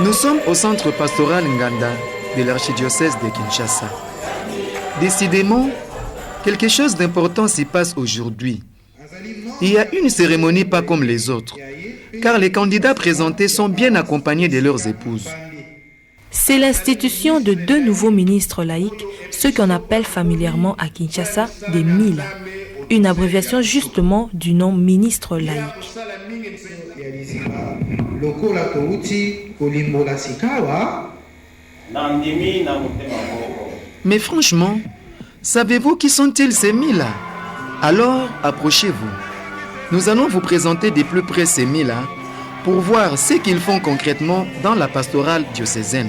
Nous sommes au centre pastoral Nganda de l'archidiocèse de Kinshasa. Décidément, quelque chose d'important s'y passe aujourd'hui. Il y a une cérémonie pas comme les autres, car les candidats présentés sont bien accompagnés de leurs épouses. C'est l'institution de 2 nouveaux ministres laïcs, ceux qu'on appelle familièrement à Kinshasa des MILA, une abréviation justement du nom ministre laïque. Mais franchement, savez-vous qui sont-ils ces MILA? Alors, approchez-vous. Nous allons vous présenter de plus près ces MILA pour voir ce qu'ils font concrètement dans la pastorale diocésaine.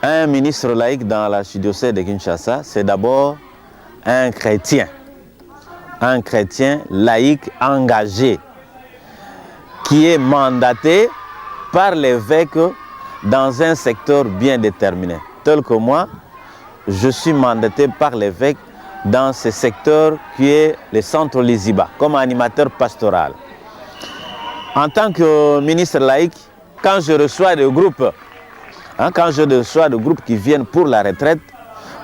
Un ministre laïque dans l'archidiocèse de Kinshasa, c'est d'abord un chrétien laïque engagé, qui est mandaté par l'évêque dans un secteur bien déterminé. Tel que moi, je suis mandaté par l'évêque dans ce secteur qui est le centre Liziba, comme animateur pastoral. En tant que ministre laïque, quand je reçois des groupes, qui viennent pour la retraite,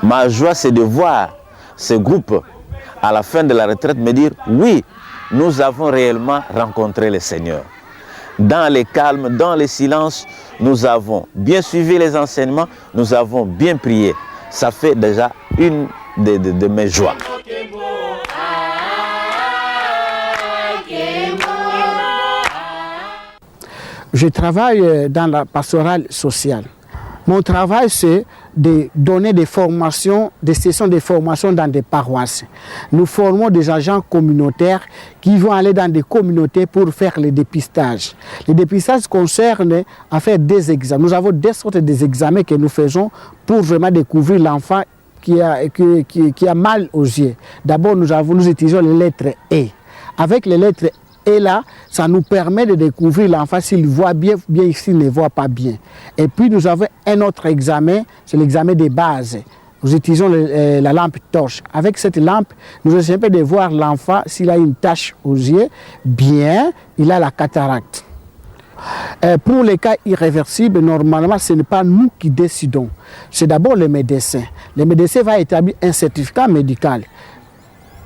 ma joie c'est de voir ces groupes à la fin de la retraite me dire oui, nous avons réellement rencontré le Seigneur. Dans les calmes, dans les silences, nous avons bien suivi les enseignements, nous avons bien prié. Ça fait déjà une de mes joies. Je travaille dans la pastorale sociale. Mon travail, c'est de donner des formations, des sessions de formation dans des paroisses. Nous formons des agents communautaires qui vont aller dans des communautés pour faire le dépistage. Le dépistage concerne à faire des examens. Nous avons des sortes d'examens que nous faisons pour vraiment découvrir l'enfant qui a mal aux yeux. D'abord, nous utilisons les lettres E. Avec les lettres et là, ça nous permet de découvrir l'enfant s'il voit bien, s'il ne voit pas bien. Et puis nous avons un autre examen, c'est l'examen des bases. Nous utilisons la lampe torche. Avec cette lampe, nous essayons de voir l'enfant s'il a une tache aux yeux, bien, il a la cataracte. Pour les cas irréversibles, normalement, ce n'est pas nous qui décidons. C'est d'abord le médecin. Le médecin va établir un certificat médical.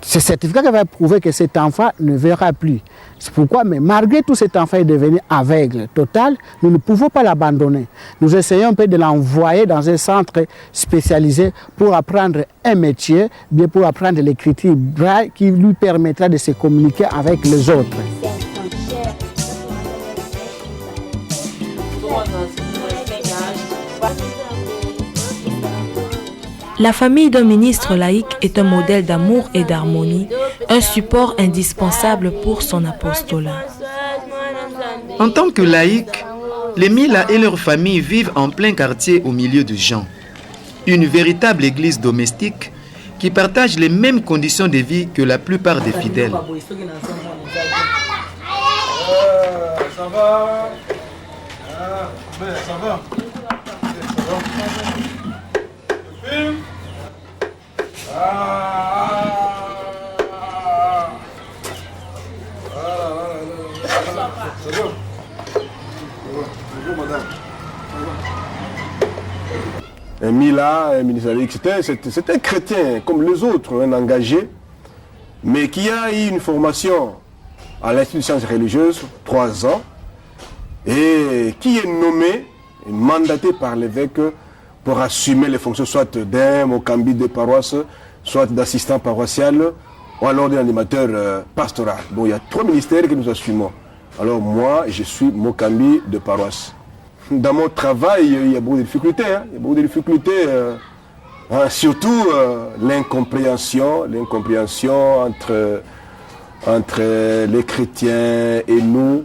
Ce certificat qui va prouver que cet enfant ne verra plus. C'est pourquoi, mais malgré tout, cet enfant est devenu aveugle total, nous ne pouvons pas l'abandonner. Nous essayons un peu de l'envoyer dans un centre spécialisé pour apprendre un métier, bien pour apprendre l'écriture braille qui lui permettra de se communiquer avec les autres. La famille d'un ministre laïque est un modèle d'amour et d'harmonie, un support indispensable pour son apostolat. En tant que laïcs, les Mila et leurs familles vivent en plein quartier au milieu de gens. Une véritable église domestique qui partage les mêmes conditions de vie que la plupart des fidèles. Ça va? Ça va? Un Mila, un ministre laïque, c'était un chrétien comme les autres, un engagé, mais qui a eu une formation à l'Institut de sciences religieuses, 3 ans, et qui est nommé, mandaté par l'évêque pour assumer les fonctions soit d'un Mokambi de paroisse, soit d'assistant paroissial, ou alors d'animateur pastoral. Donc il y a 3 ministères que nous assumons. Alors moi, je suis Mokambi de paroisse. Dans mon travail, il y a beaucoup de difficultés. Il y a beaucoup de difficultés, surtout l'incompréhension entre les chrétiens et nous.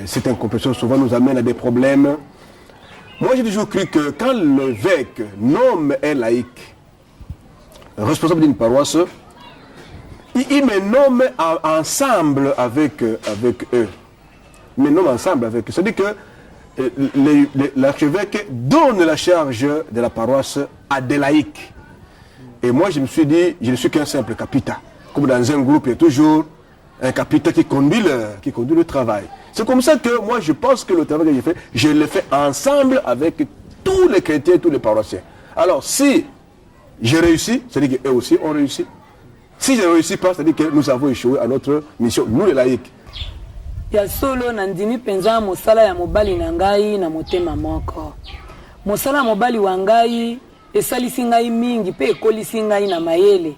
Cette incompréhension souvent nous amène à des problèmes. Moi, j'ai toujours cru que quand l'évêque nomme un laïc responsable d'une paroisse, il me nomme ensemble avec eux. Il me nomme ensemble avec eux. C'est-à-dire que l'archevêque donne la charge de la paroisse à des laïcs. Et moi, je me suis dit, je ne suis qu'un simple capita. Comme dans un groupe, il y a toujours un capita qui conduit le travail. C'est comme ça que moi, je pense que le travail que j'ai fait, je le fais ensemble avec tous les chrétiens, tous les paroissiens. Alors, si j'ai réussi, c'est-à-dire qu'eux aussi ont réussi. Si je ne réussis pas, c'est-à-dire que nous avons échoué à notre mission, nous les laïcs. Ya solo nandimi penza mosala ya mobali na ngai na motema moko. Mosala mobali wa ngai esalisi ngai mingi pe ekolisi ngai na mayele.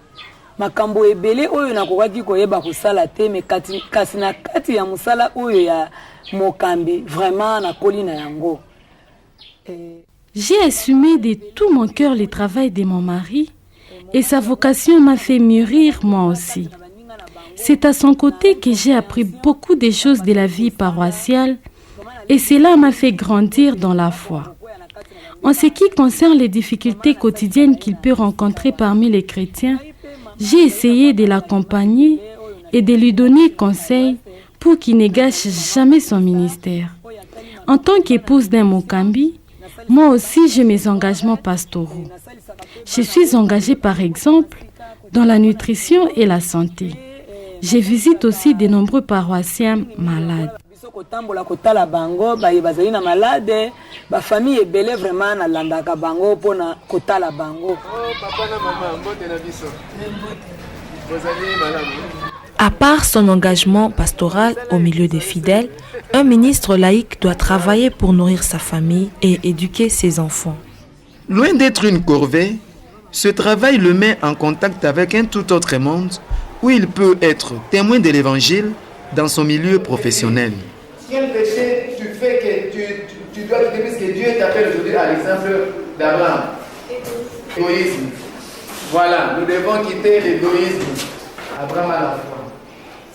Makambo ebele oyo nakokaki koyeba kosala te me kasi na kati ya mosala oyo ya mokambi vraiment nakoli na yango. J'ai assumé de tout mon cœur le travail de mon mari et sa vocation m'a fait mûrir moi aussi. C'est à son côté que j'ai appris beaucoup de choses de la vie paroissiale et cela m'a fait grandir dans la foi. En ce qui concerne les difficultés quotidiennes qu'il peut rencontrer parmi les chrétiens, j'ai essayé de l'accompagner et de lui donner conseil pour qu'il ne gâche jamais son ministère. En tant qu'épouse d'un Mokambi, moi aussi j'ai mes engagements pastoraux. Je suis engagée par exemple dans la nutrition et la santé. Je visite aussi de nombreux paroissiens malades. À part son engagement pastoral au milieu des fidèles, un ministre laïque doit travailler pour nourrir sa famille et éduquer ses enfants. Loin d'être une corvée, ce travail le met en contact avec un tout autre monde où il peut être témoin de l'évangile dans son milieu professionnel. Quel péché tu fais que tu dois quitter puisque Dieu t'appelle aujourd'hui à l'exemple d'Abraham? Égoïsme. Voilà, nous devons quitter l'égoïsme. Abraham à la foi.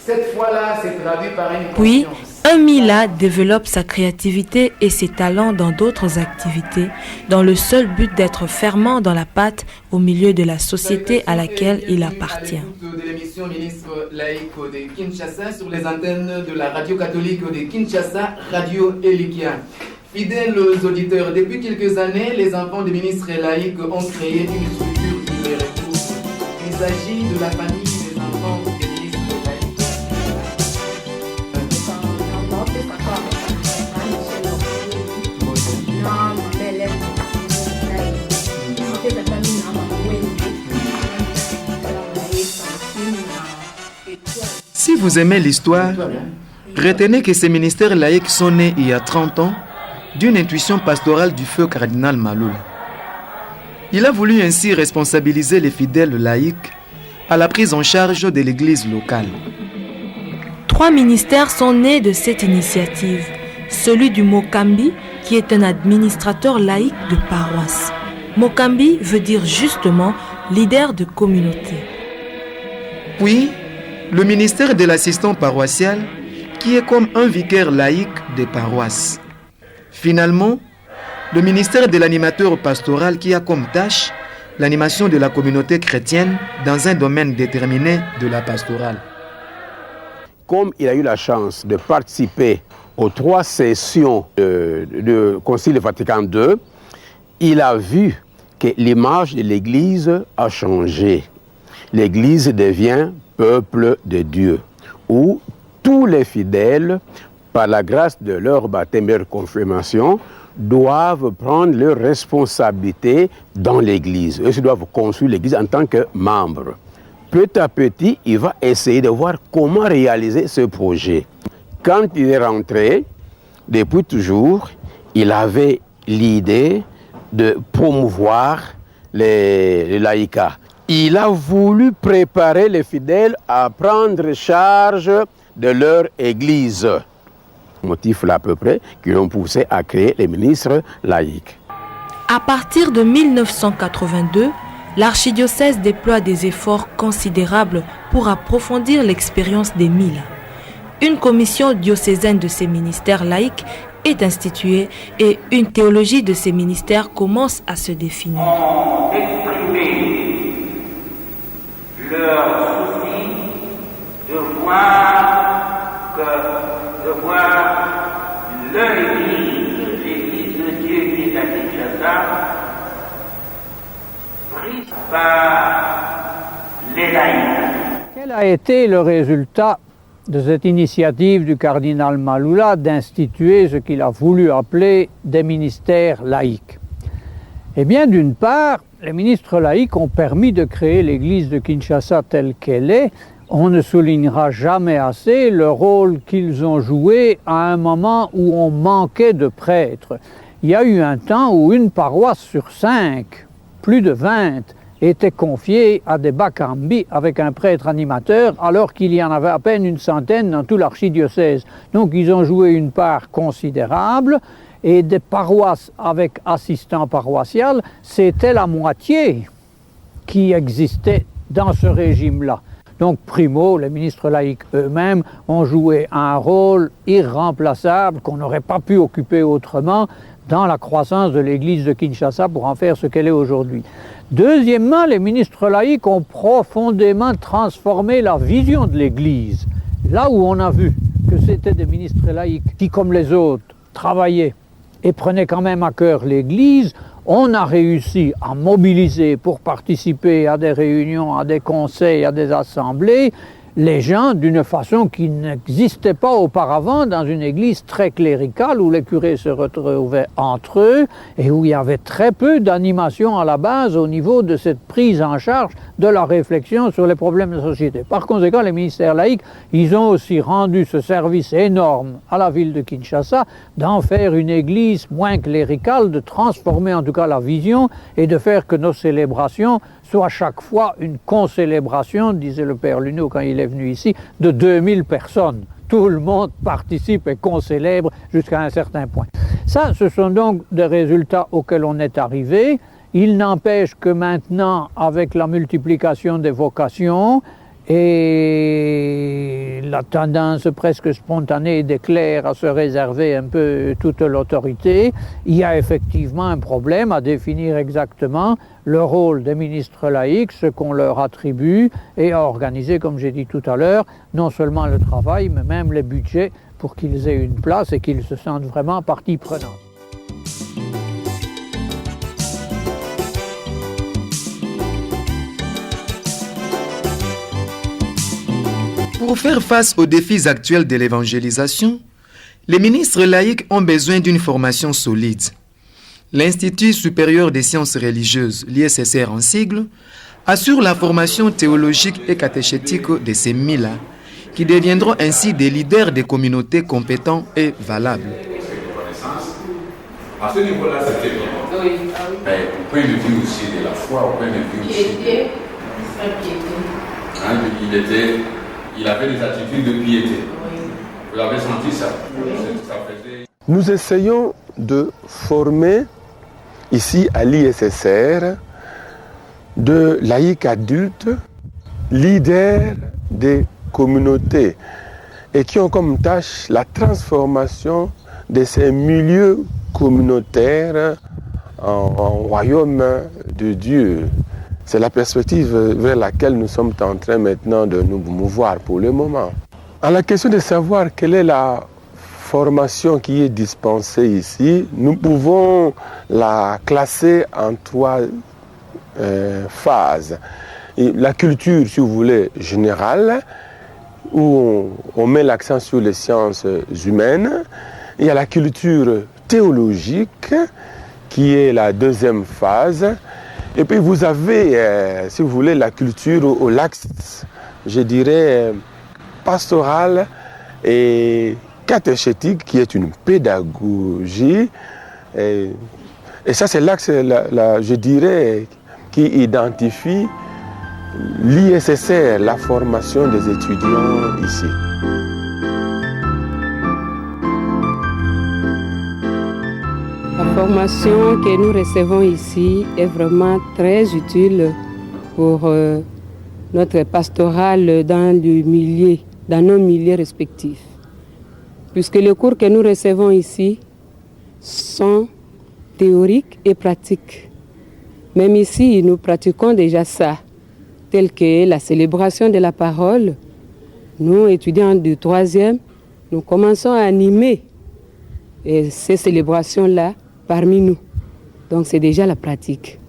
Cette foi-là s'est traduite par une Puis, conscience. un Mila développe sa créativité et ses talents dans d'autres activités, dans le seul but d'être fermement dans la patte au milieu de la société à laquelle il appartient. De l'émission Ministre laïque de Kinshasa sur les antennes de la radio catholique de Kinshasa, Radio Elikia. Fidèles auditeurs, depuis quelques années, les enfants des ministres laïcs ont créé une structure qui les retrouve. Il s'agit de la famille des enfants des ministres laïcs. Si vous aimez l'histoire, retenez que ces ministères laïcs sont nés il y a 30 ans d'une intuition pastorale du feu cardinal Maloul. Il a voulu ainsi responsabiliser les fidèles laïcs à la prise en charge de l'église locale. 3 ministères sont nés de cette initiative. Celui du Mokambi, qui est un administrateur laïque de paroisse. Mokambi veut dire justement leader de communauté. Puis, le ministère de l'assistant paroissial, qui est comme un vicaire laïque des paroisses. Finalement, le ministère de l'animateur pastoral qui a comme tâche l'animation de la communauté chrétienne dans un domaine déterminé de la pastorale. Comme il a eu la chance de participer aux 3 sessions du Concile Vatican II, il a vu que l'image de l'Église a changé. L'Église devient peuple de Dieu, où tous les fidèles, par la grâce de leur baptême et leur confirmation, doivent prendre leurs responsabilités dans l'Église. Eux doivent construire l'Église en tant que membres. Petit à petit, il va essayer de voir comment réaliser ce projet. Quand il est rentré, depuis toujours, il avait l'idée de promouvoir les laïcats. Il a voulu préparer les fidèles à prendre charge de leur église. Motif là à peu près qui l'ont poussé à créer les ministres laïcs. À partir de 1982, l'archidiocèse déploie des efforts considérables pour approfondir l'expérience des Mila. Une commission diocésaine de ces ministères laïcs est instituée et une théologie de ces ministères commence à se définir. Leur souci de voir leur Église par les laïcs. Quel a été le résultat de cette initiative du cardinal Malula d'instituer ce qu'il a voulu appeler des ministères laïques? Eh bien, d'une part, les ministres laïques ont permis de créer l'église de Kinshasa telle qu'elle est. On ne soulignera jamais assez le rôle qu'ils ont joué à un moment où on manquait de prêtres. Il y a eu un temps où une paroisse sur 5, plus de 20, était confiée à des Bakambi avec un prêtre animateur, alors qu'il y en avait à peine une centaine dans tout l'archidiocèse. Donc ils ont joué une part considérable, et des paroisses avec assistant paroissial, c'était la moitié qui existait dans ce régime-là. Donc primo, les ministres laïcs eux-mêmes ont joué un rôle irremplaçable qu'on n'aurait pas pu occuper autrement dans la croissance de l'église de Kinshasa pour en faire ce qu'elle est aujourd'hui. Deuxièmement, les ministres laïcs ont profondément transformé la vision de l'église. Là où on a vu que c'était des ministres laïcs qui, comme les autres, travaillaient et prenaient quand même à cœur l'église, on a réussi à mobiliser pour participer à des réunions, à des conseils, à des assemblées, les gens d'une façon qui n'existait pas auparavant dans une église très cléricale où les curés se retrouvaient entre eux et où il y avait très peu d'animation à la base au niveau de cette prise en charge de la réflexion sur les problèmes de la société. Par conséquent, les ministères laïcs, ils ont aussi rendu ce service énorme à la ville de Kinshasa d'en faire une église moins cléricale, de transformer en tout cas la vision et de faire que nos célébrations soient chaque fois une concélébration, disait le père Luneau quand il est venu ici, de 2000 personnes. Tout le monde participe et concélèbre jusqu'à un certain point. Ça, ce sont donc des résultats auxquels on est arrivé. Il n'empêche que maintenant, avec la multiplication des vocations et la tendance presque spontanée des clercs à se réserver un peu toute l'autorité, il y a effectivement un problème à définir exactement le rôle des ministres laïcs, ce qu'on leur attribue, et à organiser, comme j'ai dit tout à l'heure, non seulement le travail, mais même les budgets pour qu'ils aient une place et qu'ils se sentent vraiment partie prenante. Pour faire face aux défis actuels de l'évangélisation, les ministres laïcs ont besoin d'une formation solide. L'Institut supérieur des sciences religieuses, l'ISSR en sigle, assure la formation théologique et catéchétique de ces MILA, qui deviendront ainsi des leaders des communautés compétents et valables. À ce niveau-là, c'était bien. Oui. Mais au point de vue aussi de la foi, au point de vue aussi... Il avait des attitudes de piété. Vous avez senti ça? Nous essayons de former ici à l'ISSR de laïcs adultes, leaders des communautés et qui ont comme tâche la transformation de ces milieux communautaires en royaume de Dieu. C'est la perspective vers laquelle nous sommes en train maintenant de nous mouvoir pour le moment. À la question de savoir quelle est la formation qui est dispensée ici, nous pouvons la classer en 3 phases. Et la culture, si vous voulez, générale, où on met l'accent sur les sciences humaines. Il y a la culture théologique, qui est la 2e phase. Et puis vous avez, si vous voulez, la culture au l'axe, je dirais, pastorale et catéchétique, qui est une pédagogie. Et ça, c'est l'axe, je dirais, qui identifie l'ISSR, la formation des étudiants ici. La formation que nous recevons ici est vraiment très utile pour notre pastorale dans nos milieux respectifs. Puisque les cours que nous recevons ici sont théoriques et pratiques. Même ici, nous pratiquons déjà ça, tel que la célébration de la parole. Nous, étudiants du 3e, nous commençons à animer ces célébrations-là parmi nous. Donc c'est déjà la pratique.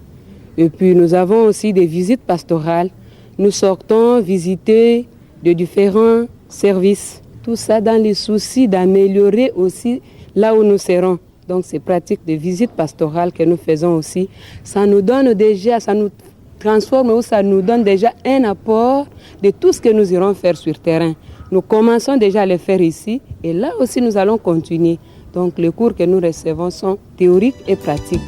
Et puis nous avons aussi des visites pastorales. Nous sortons visiter de différents services. Tout ça dans le souci d'améliorer aussi là où nous serons. Donc ces pratiques de visite pastorale que nous faisons aussi, ça nous donne déjà, ça nous transforme ou ça nous donne déjà un apport de tout ce que nous irons faire sur terrain. Nous commençons déjà à le faire ici et là aussi nous allons continuer. Donc les cours que nous recevons sont théoriques et pratiques.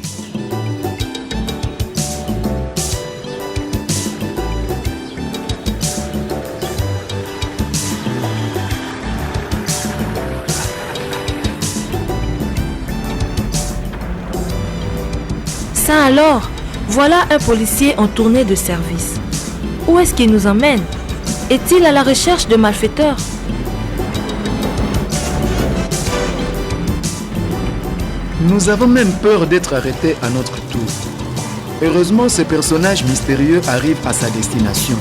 Ça alors, voilà un policier en tournée de service. Où est-ce qu'il nous emmène? Est-il à la recherche de malfaiteurs? Nous avons même peur d'être arrêtés à notre tour. Heureusement, ce personnage mystérieux arrive à sa destination,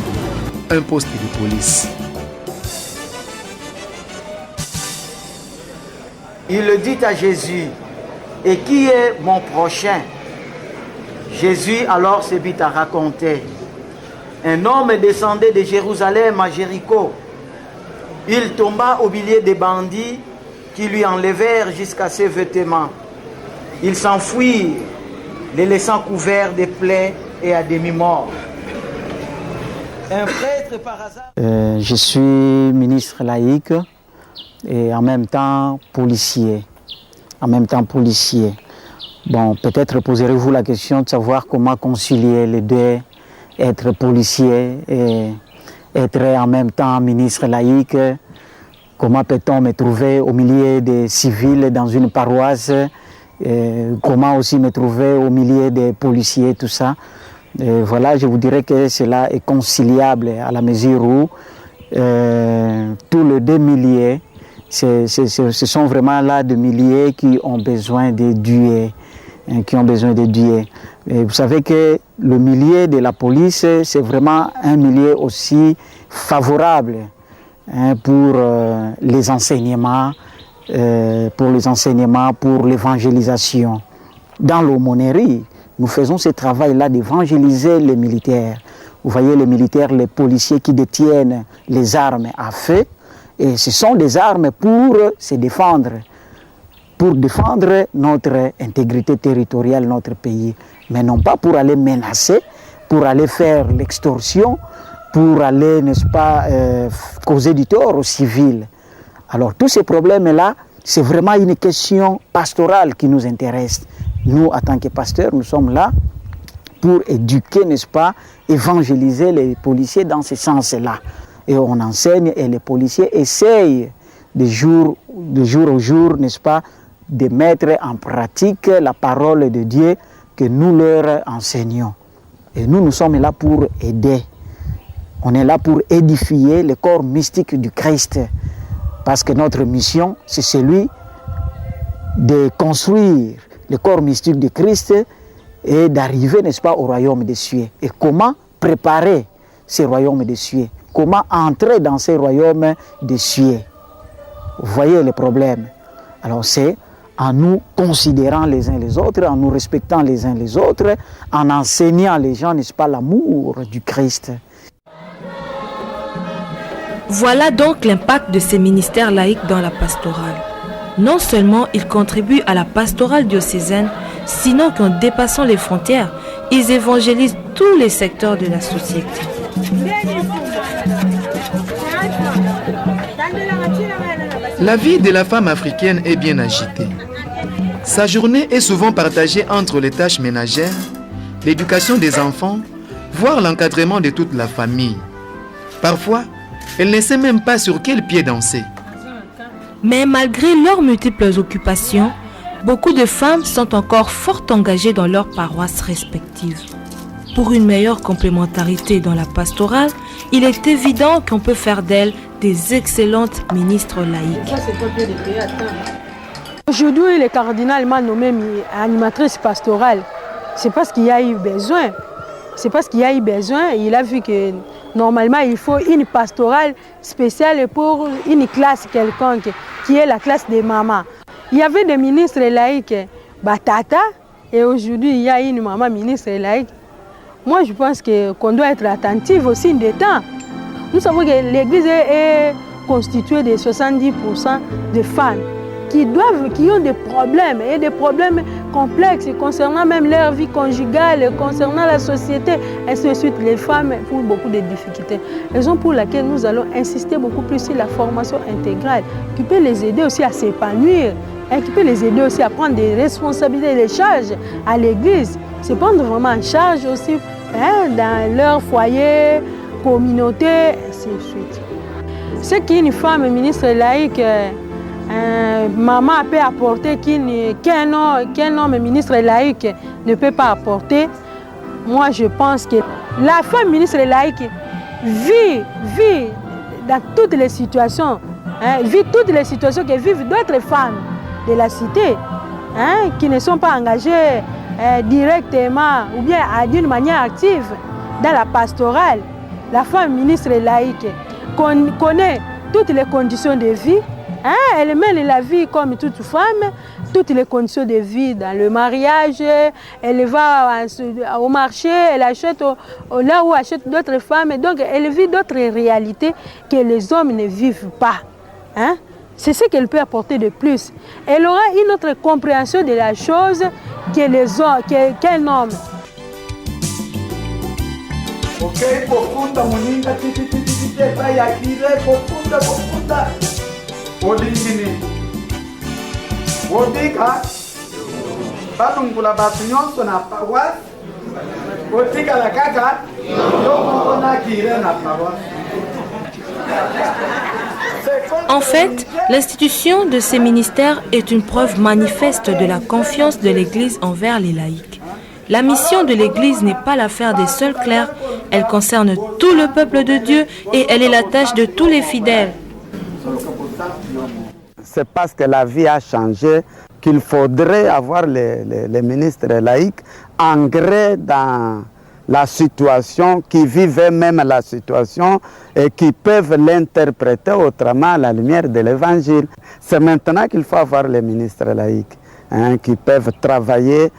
un poste de police. Il le dit à Jésus, « Et qui est mon prochain ?» Jésus alors se mit à raconter. Un homme descendait de Jérusalem à Jéricho. Il tomba au milieu des bandits qui lui enlevèrent jusqu'à ses vêtements. Il s'enfuit, les laissant couverts de plaies et à demi-mort. Un prêtre par hasard... Je suis ministre laïque et en même temps policier. Bon, peut-être poserez-vous la question de savoir comment concilier les deux, être policier et être en même temps ministre laïque. Comment peut-on me trouver au milieu des civils dans une paroisse? Comment aussi me trouver au milieu des policiers, tout ça. Voilà, je vous dirais que cela est conciliable à la mesure où tous les deux milieux, ce sont vraiment là des milieux qui ont besoin de Dieu. Et vous savez que le milieu de la police, c'est vraiment un milieu aussi favorable pour les enseignements, pour l'évangélisation. Dans l'aumônerie, nous faisons ce travail-là d'évangéliser les militaires. Vous voyez les militaires, les policiers qui détiennent les armes à feu, et ce sont des armes pour se défendre. Pour défendre notre intégrité territoriale, notre pays, mais non pas pour aller menacer, pour aller faire l'extorsion, pour aller, n'est-ce pas, causer du tort aux civils. Alors tous ces problèmes-là, c'est vraiment une question pastorale qui nous intéresse. Nous, en tant que pasteurs, nous sommes là pour éduquer, n'est-ce pas, évangéliser les policiers dans ce sens-là. Et on enseigne et les policiers essayent de jour au jour, n'est-ce pas, de mettre en pratique la parole de Dieu que nous leur enseignons. Et nous sommes là pour aider. On est là pour édifier le corps mystique du Christ. Parce que notre mission, c'est celui de construire le corps mystique du Christ et d'arriver, n'est-ce pas, au royaume des cieux. Et comment préparer ce royaume des cieux? Comment entrer dans ce royaume des cieux? Vous voyez le problème. Alors c'est en nous considérant les uns les autres, en nous respectant les uns les autres, en enseignant les gens, n'est-ce pas, l'amour du Christ. Voilà donc l'impact de ces ministères laïques dans la pastorale. Non seulement ils contribuent à la pastorale diocésaine, sinon qu'en dépassant les frontières, ils évangélisent tous les secteurs de la société. La vie de la femme africaine est bien agitée. Sa journée est souvent partagée entre les tâches ménagères, l'éducation des enfants, voire l'encadrement de toute la famille. Parfois, elle ne sait même pas sur quel pied danser. Mais malgré leurs multiples occupations, beaucoup de femmes sont encore fort engagées dans leurs paroisses respectives. Pour une meilleure complémentarité dans la pastorale, il est évident qu'on peut faire d'elles des excellentes ministres laïques. Aujourd'hui, le cardinal m'a nommé animatrice pastorale. C'est parce qu'il y a eu besoin. Il a vu que normalement, il faut une pastorale spéciale pour une classe quelconque, qui est la classe des mamans. Il y avait des ministres laïcs, Batata, et aujourd'hui, il y a une maman ministre laïque. moi je pense qu'on doit être attentif au signe des temps. Nous savons que l'Église est constituée de 70% de femmes qui ont des problèmes, et des problèmes complexes concernant même leur vie conjugale, concernant la société, ainsi de suite. Les femmes ont beaucoup de difficultés. Raison pour laquelle nous allons insister beaucoup plus sur la formation intégrale, qui peut les aider aussi à s'épanouir, qui peut les aider aussi à prendre des responsabilités et des charges à l'Église, se prendre vraiment en charge aussi dans leur foyer, communauté, ainsi de suite. Ce qu'une femme ministre laïque, maman peut apporter qu'un homme ministre laïque ne peut pas apporter, moi je pense que la femme ministre laïque vit dans toutes les situations, vit toutes les situations que vivent d'autres femmes de la cité, qui ne sont pas engagées directement ou bien d'une manière active dans la pastorale. La femme ministre laïque connaît toutes les conditions de vie. Elle mène la vie comme toute femme, toutes les conditions de vie dans le mariage, elle va au marché, elle achète là où achète d'autres femmes, donc elle vit d'autres réalités que les hommes ne vivent pas. C'est ce qu'elle peut apporter de plus. Elle aura une autre compréhension de la chose qu'un homme. Ok, profunda, moninga, profunda. Odingini odika batungula batu nyonso na paroisse otika la kaka yoko na kire na paroisse. En fait, l'institution de ces ministères est une preuve manifeste de la confiance de l'Église envers les laïcs. La mission de l'Église n'est pas l'affaire des seuls clercs, elle concerne tout le peuple de Dieu et elle est la tâche de tous les fidèles. C'est parce que la vie a changé qu'il faudrait avoir les ministres laïcs ancrés dans la situation, qui vivaient même la situation et qui peuvent l'interpréter autrement à la lumière de l'Évangile. C'est maintenant qu'il faut avoir les ministres laïcs qui peuvent travailler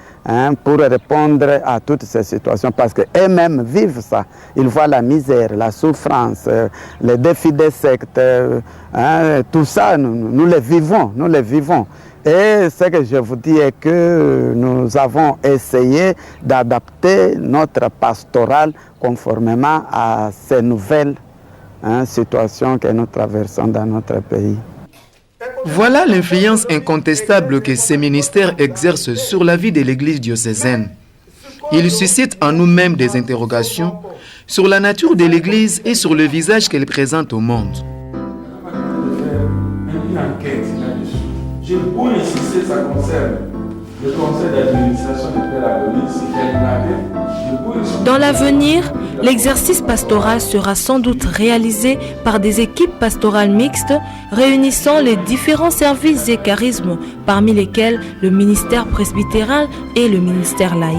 pour répondre à toutes ces situations, parce qu'eux-mêmes vivent ça. Ils voient la misère, la souffrance, les défis des sectes, tout ça, nous les vivons. Et ce que je vous dis est que nous avons essayé d'adapter notre pastorale conformément à ces nouvelles situations que nous traversons dans notre pays. Voilà l'influence incontestable que ces ministères exercent sur la vie de l'Église diocésaine. Ils suscitent en nous-mêmes des interrogations sur la nature de l'Église et sur le visage qu'elle présente au monde. Une enquête là-dessus. Je peux insister, ça concerne le conseil d'administration de Père Agonis, c'est qu'elle m'avait. Dans l'avenir, l'exercice pastoral sera sans doute réalisé par des équipes pastorales mixtes réunissant les différents services et charismes, parmi lesquels le ministère presbytéral et le ministère laïque.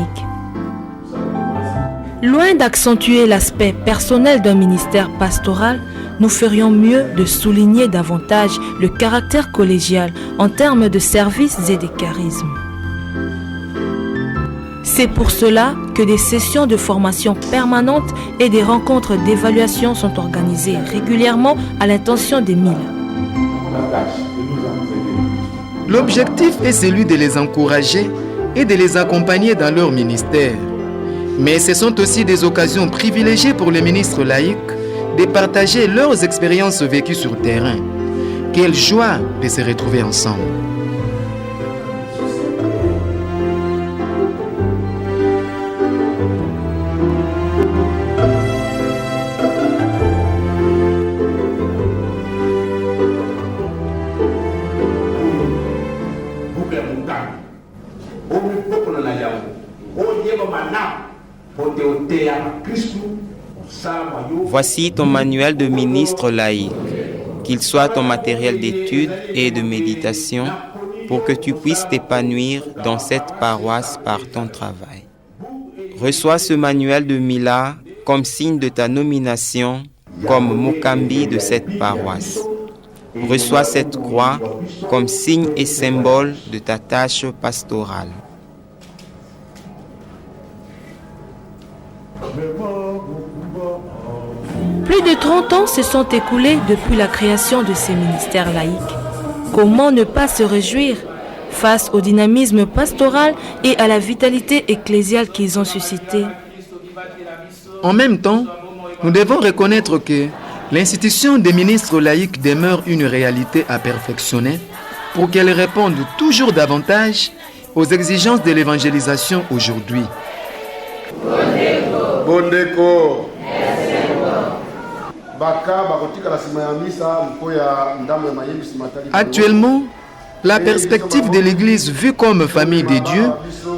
Loin d'accentuer l'aspect personnel d'un ministère pastoral, nous ferions mieux de souligner davantage le caractère collégial en termes de services et de charismes. C'est pour cela que des sessions de formation permanentes et des rencontres d'évaluation sont organisées régulièrement à l'intention des MIL. L'objectif est celui de les encourager et de les accompagner dans leur ministère. Mais ce sont aussi des occasions privilégiées pour les ministres laïcs de partager leurs expériences vécues sur terrain. Quelle joie de se retrouver ensemble. Voici ton manuel de ministre laïque, qu'il soit ton matériel d'étude et de méditation pour que tu puisses t'épanouir dans cette paroisse par ton travail. Reçois ce manuel de Mila comme signe de ta nomination comme Mokambi de cette paroisse. Reçois cette croix comme signe et symbole de ta tâche pastorale. Plus de 30 ans se sont écoulés depuis la création de ces ministères laïques. Comment ne pas se réjouir face au dynamisme pastoral et à la vitalité ecclésiale qu'ils ont suscité? En même temps, nous devons reconnaître que l'institution des ministres laïcs demeure une réalité à perfectionner pour qu'elle réponde toujours davantage aux exigences de l'évangélisation aujourd'hui. Bondeko. Actuellement, la perspective de l'Église vue comme famille de Dieu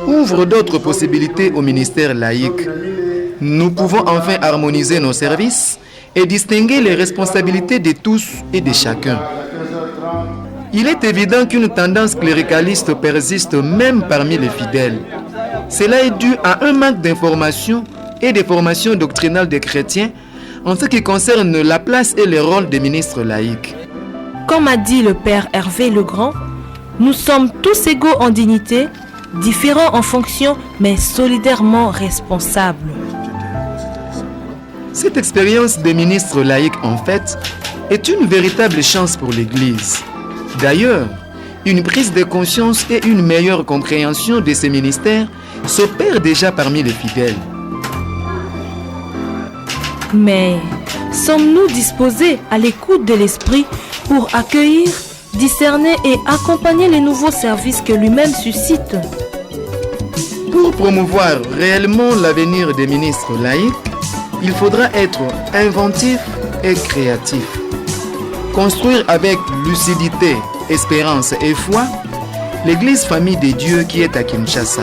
ouvre d'autres possibilités au ministère laïque. Nous pouvons enfin harmoniser nos services et distinguer les responsabilités de tous et de chacun. Il est évident qu'une tendance cléricaliste persiste même parmi les fidèles. Cela est dû à un manque d'information et de formation doctrinale des chrétiens en ce qui concerne la place et le rôle des ministres laïcs. Comme a dit le père Hervé Legrand, nous sommes tous égaux en dignité, différents en fonction, mais solidairement responsables. Cette expérience des ministres laïcs, en fait, est une véritable chance pour l'Église. D'ailleurs, une prise de conscience et une meilleure compréhension de ces ministères s'opèrent déjà parmi les fidèles. Mais sommes-nous disposés à l'écoute de l'Esprit pour accueillir, discerner et accompagner les nouveaux services que lui-même suscite? Pour promouvoir réellement l'avenir des ministres laïcs, il faudra être inventif et créatif. Construire avec lucidité, espérance et foi l'Église famille des dieux qui est à Kinshasa.